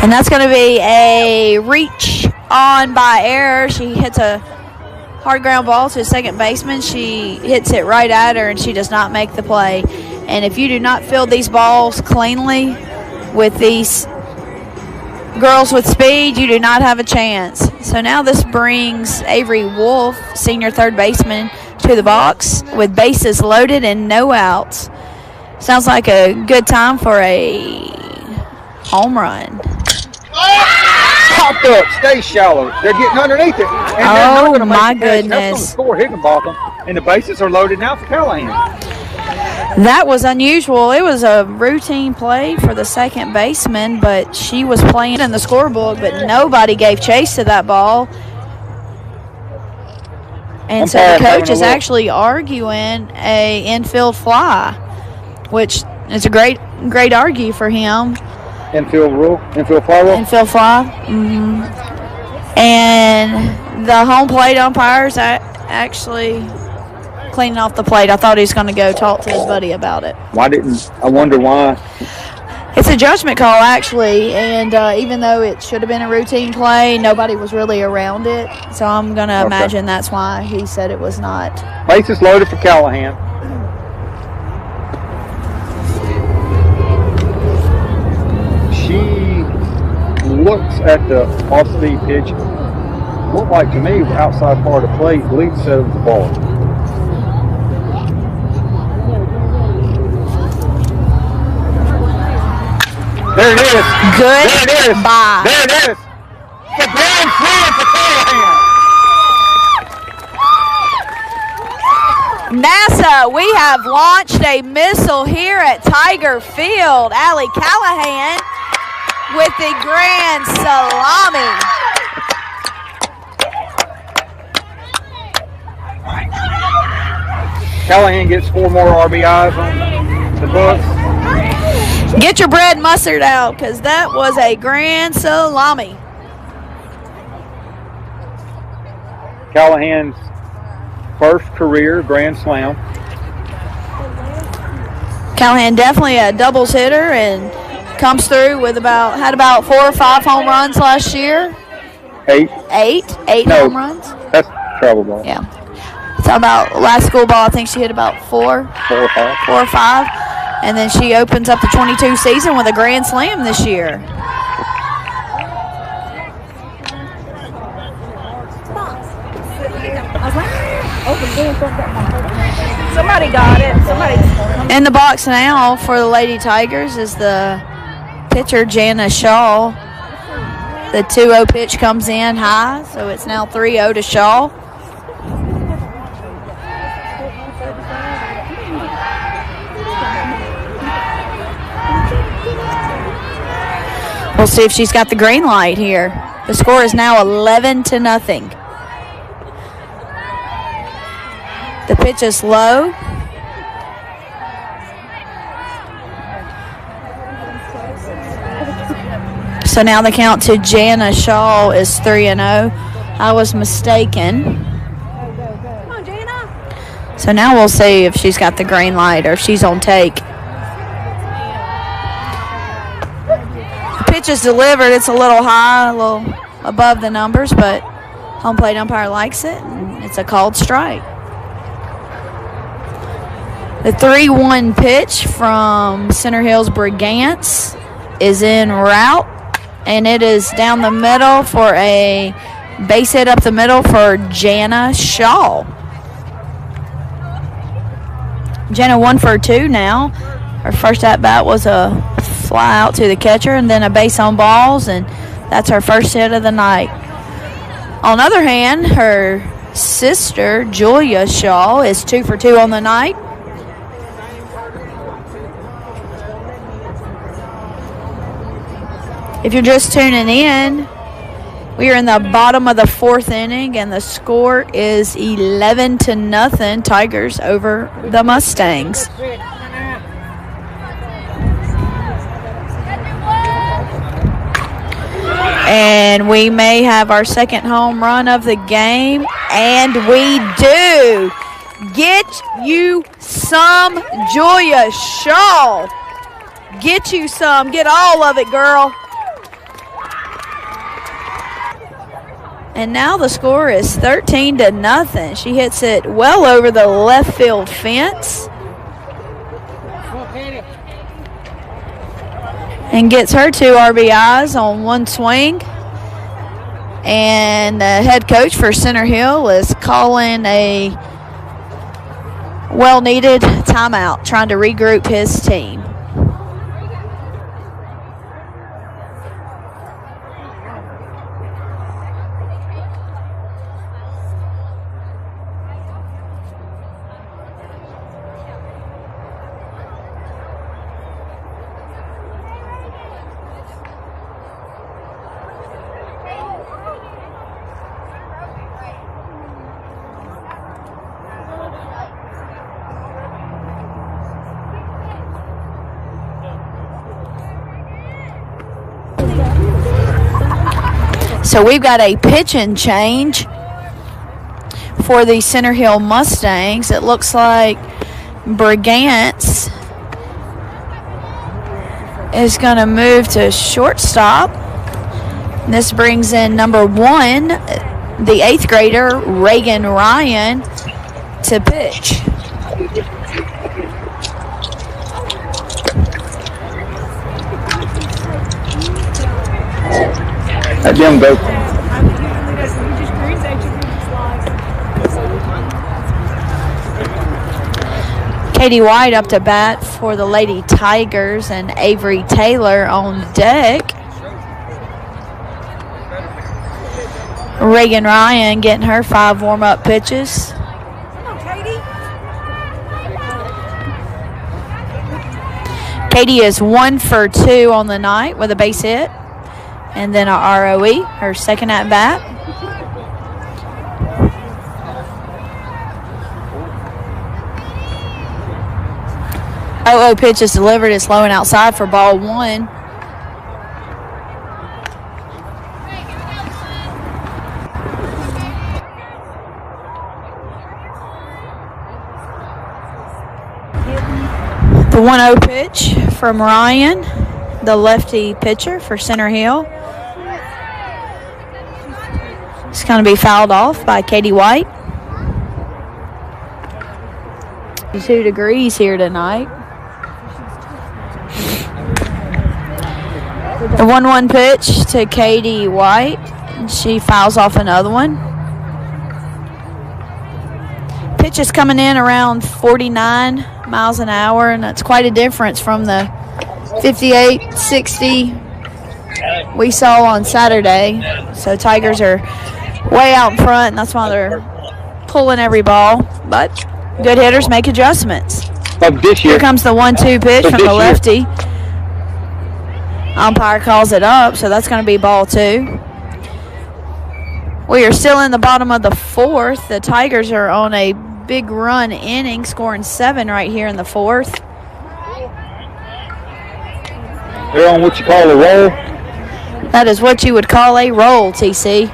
And that's going to be a reach on by error. She hits a hard ground ball to a second baseman. She hits it right at her, and she does not make the play. And if you do not field these balls cleanly with these girls with speed, you do not have a chance. So now this brings Avery Wolf, senior third baseman, to the box with bases loaded and no outs. Sounds like a good time for a home run. Popped up, stay shallow. They're getting underneath it. And oh, they're my goodness. That's going to goodness. score Higginbotham, and the bases are loaded now for Callahan. That was unusual. It was a routine play for the second baseman, but she was playing in the scorebook, but nobody gave chase to that ball. And so the coach is actually arguing a infield fly, which is a great argue for him. Infield rule? Infield fly rule? Infield fly. Mm-hmm. And the home plate umpires actually cleaning off the plate. I thought he was going to go talk to his buddy about it. I wonder why. It's a judgment call, actually, and even though it should have been a routine play, nobody was really around it. So I'm going to imagine that's why he said it was not. Bases loaded for Callahan. She looks at the off-speed pitch. Looked like to me outside part of the plate, lead set of the ball. There it is. Good. There it is. Bye. There it is. The grand slam for Callahan. NASA, we have launched a missile here at Tiger Field. Allie Callahan with the grand salami. Callahan gets 4 more RBIs on the books. Get your bread and mustard out, because that was a grand salami. Callahan's first career grand slam. Callahan definitely a doubles hitter and comes through with had about 4 or 5 home runs last year. 8. Eight No. home runs. That's travel ball. Yeah. Talking about last school ball, I think she hit about 4 4 or 5. or 5. And then she opens up the 22 season with a grand slam this year. Somebody got it. Somebody. In the box now for the Lady Tigers is the pitcher, Jana Shaw. The 2-0 pitch comes in high, so it's now 3-0 to Shaw. We'll see if she's got the green light here. The score is now 11-0. The pitch is low. So now the count to Jana Shaw is 3-0. I was mistaken. Come on, Jana. So now we'll see if she's got the green light or if she's on take. The pitch is delivered. It's a little high, a little above the numbers, but home plate umpire likes it, and it's a called strike. The 3-1 pitch from Center Hills Brigance is en route, and it is down the middle for a base hit up the middle for Jana Shaw. Jana 1 for 2 now. Her first at-bat was a fly out to the catcher and then a base on balls, and that's her first hit of the night. On the other hand, her sister, Julia Shaw, is 2 for 2 on the night. If you're just tuning in, we are in the bottom of the 4th inning, and the score is 11-0 Tigers over the Mustangs. And we may have our second home run of the game, and we do. Get you some, Julia Shaw. Get you some. Get all of it, girl. And now the score is 13-0. She hits it well over the left field fence and gets her 2 RBIs on 1 swing. And the head coach for Center Hill is calling a well-needed timeout, trying to regroup his team. So we've got a pitching change for the Center Hill Mustangs. It looks like Brigance is going to move to shortstop. This brings in number 1, the 8th grader, Reagan Ryan, to pitch. That young goat. Katie White up to bat for the Lady Tigers and Avery Taylor on deck. Reagan Ryan getting her 5 warm-up pitches. Come on, Katie. Katie is 1 for 2 on the night with a base hit and then a ROE, her second at bat. Pitch is delivered. It's low and outside for ball 1. The 1-0 pitch from Ryan, the lefty pitcher for Center Hill. It's going to be fouled off by Katie White. 2 degrees here tonight. The 1-1 pitch to Katie White. She fouls off another one. Pitch is coming in around 49 miles an hour, and that's quite a difference from the 58, 60 we saw on Saturday. So Tigers are way out in front, and that's why they're pulling every ball. But good hitters make adjustments. Of this year. Here comes the 1-2 pitch from the lefty. Umpire calls it up, so that's going to be ball 2. We are still in the bottom of the 4th. The Tigers are on a big run inning, scoring 7 right here in the 4th. They're on what you call a roll. That is what you would call a roll, TC.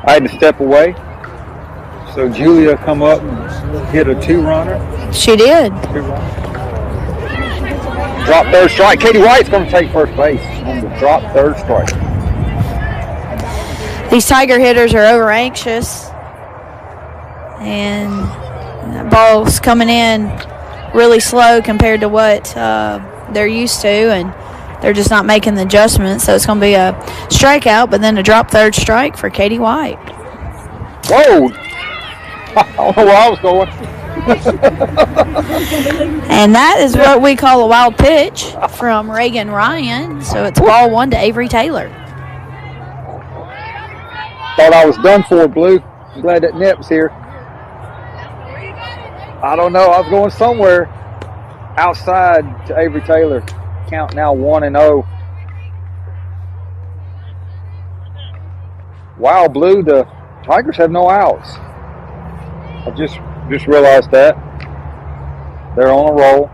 I had to step away. So Julia come up and hit a 2-runner. She did. 2-runner. Drop third strike. Katie White's going to take first base on the drop third strike. These Tiger hitters are over anxious. And that ball's coming in really slow compared to what they're used to. And they're just not making the adjustments. So it's going to be a strikeout, but then a drop third strike for Katie White. Whoa! I don't know where I was going. And that is what we call a wild pitch from Reagan Ryan. So it's ball 1 to Avery Taylor. Thought I was done for, Blue. I'm glad that Nip's here. I don't know. I was going somewhere outside to Avery Taylor. Count now 1-0. Wow, Blue, the Tigers have no outs. I just realized that. They're on a roll.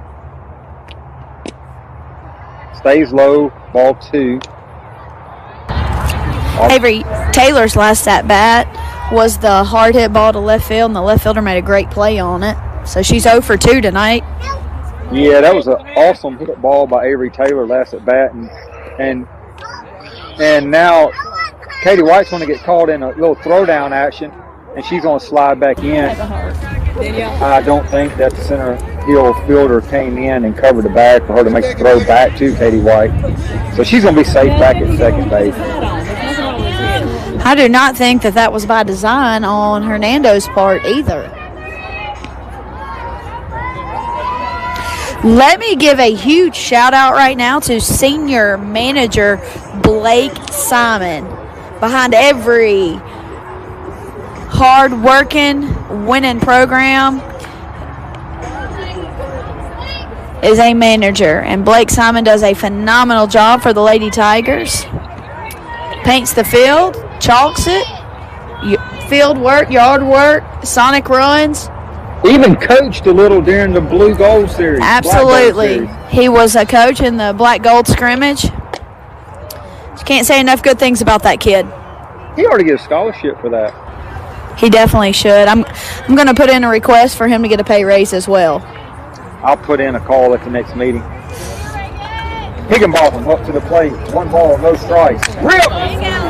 Stays low, ball 2. Avery Taylor's last at bat was the hard hit ball to left field, and the left fielder made a great play on it. So she's 0 for 2 tonight. Yeah, that was an awesome hit ball by Avery Taylor last at bat, and now Katie White's going to get called in a little throwdown action, and she's going to slide back in. I don't think that the center field fielder came in and covered the bag for her to make the throw back to Katie White. So she's going to be safe back at second base. I do not think that was by design on Hernando's part either. Let me give a huge shout out right now to senior manager Blake Simon. Behind every hard-working, winning program is a manager, and Blake Simon does a phenomenal job for the Lady Tigers. Paints the field, chalks it, field work, yard work, sonic runs. Even coached a little during the Blue Gold Series. Absolutely. Gold Series. He was a coach in the Black Gold scrimmage. You can't say enough good things about that kid. He ought to get a scholarship for that. He definitely should. I'm going to put in a request for him to get a pay raise as well. I'll put in a call at the next meeting. Higginbotham up to the plate. 1 ball, no strikes. Rip!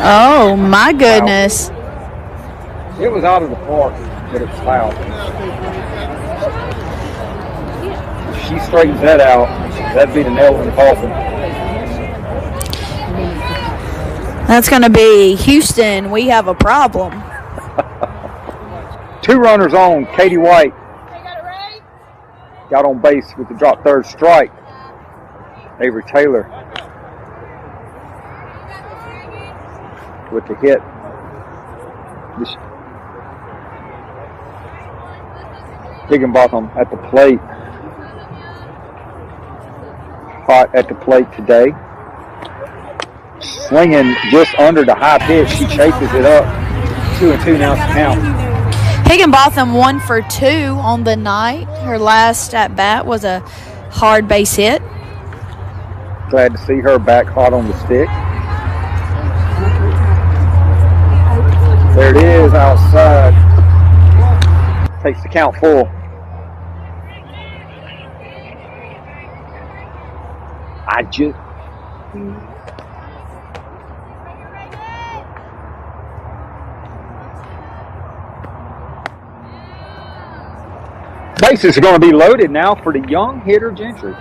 Oh, my goodness. Wow. It was out of the park, but it was foul. If she straightens that out, that'd be the nail in the coffin. That's going to be Houston. We have a problem. 2 runners on. Katie White got on base with the drop third strike. Avery Taylor with the hit. Higginbotham at the plate. Hot at the plate today. Swinging just under the high pitch. She chases it up. 2-2 now to count. Higginbotham 1 for 2 on the night. Her last at bat was a hard base hit. Glad to see her back hot on the stick. There it is outside. Takes the count full. I just... Bases are going to be loaded now for the young hitter Gentry.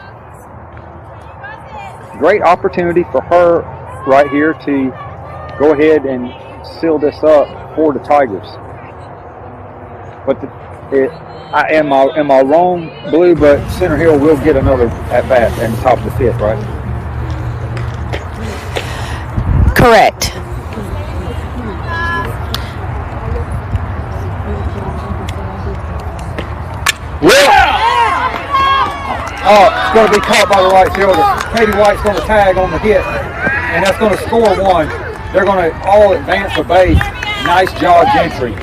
Great opportunity for her right here to go ahead and seal this up for the Tigers. But am I wrong, Blue? But Center Hill will get another at bat in the top of the fifth, right? Correct. Oh, it's going to be caught by the right fielder. Katie White's going to tag on the hit, and that's going to score one. They're going to all advance a base. Nice job, Gentry.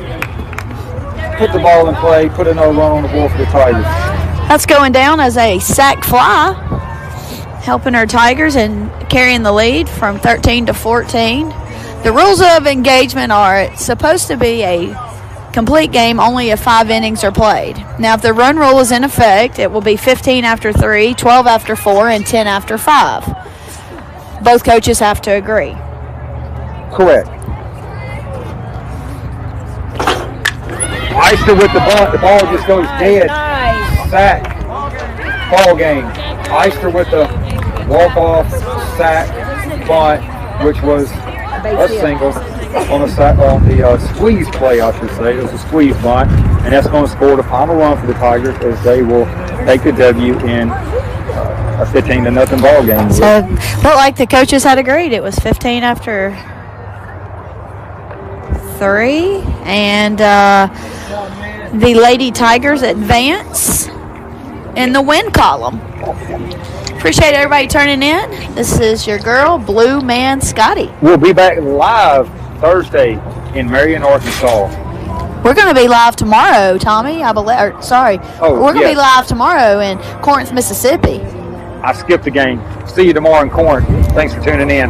Put the ball in play, put another run on the board for the Tigers. That's going down as a sac fly, helping our Tigers and carrying the lead from 13 to 14. The rules of engagement are it's supposed to be a complete game only if 5 innings are played. Now, if the run rule is in effect, it will be 15 after 3, 12 after 4, and 10 after 5. Both coaches have to agree. Correct. Eister with the bunt. The ball just goes dead. Sack. Ball game. Eister with the walk-off sack bunt, which was a single on the squeeze play, I should say. It was a squeeze bunt, and that's going to score the final run for the Tigers as they will take the W in a 15-0 ball game. So, looked like the coaches had agreed. It was 15 after 3, and the Lady Tigers advance in the win column. Appreciate everybody turning in. This is your girl, Blue Man Scotty. We'll be back live Thursday in Marion, Arkansas. We're going to be live tomorrow, Tommy. We're going to be live tomorrow in Corinth, Mississippi. I skipped the game. See you tomorrow in Corinth. Thanks for tuning in.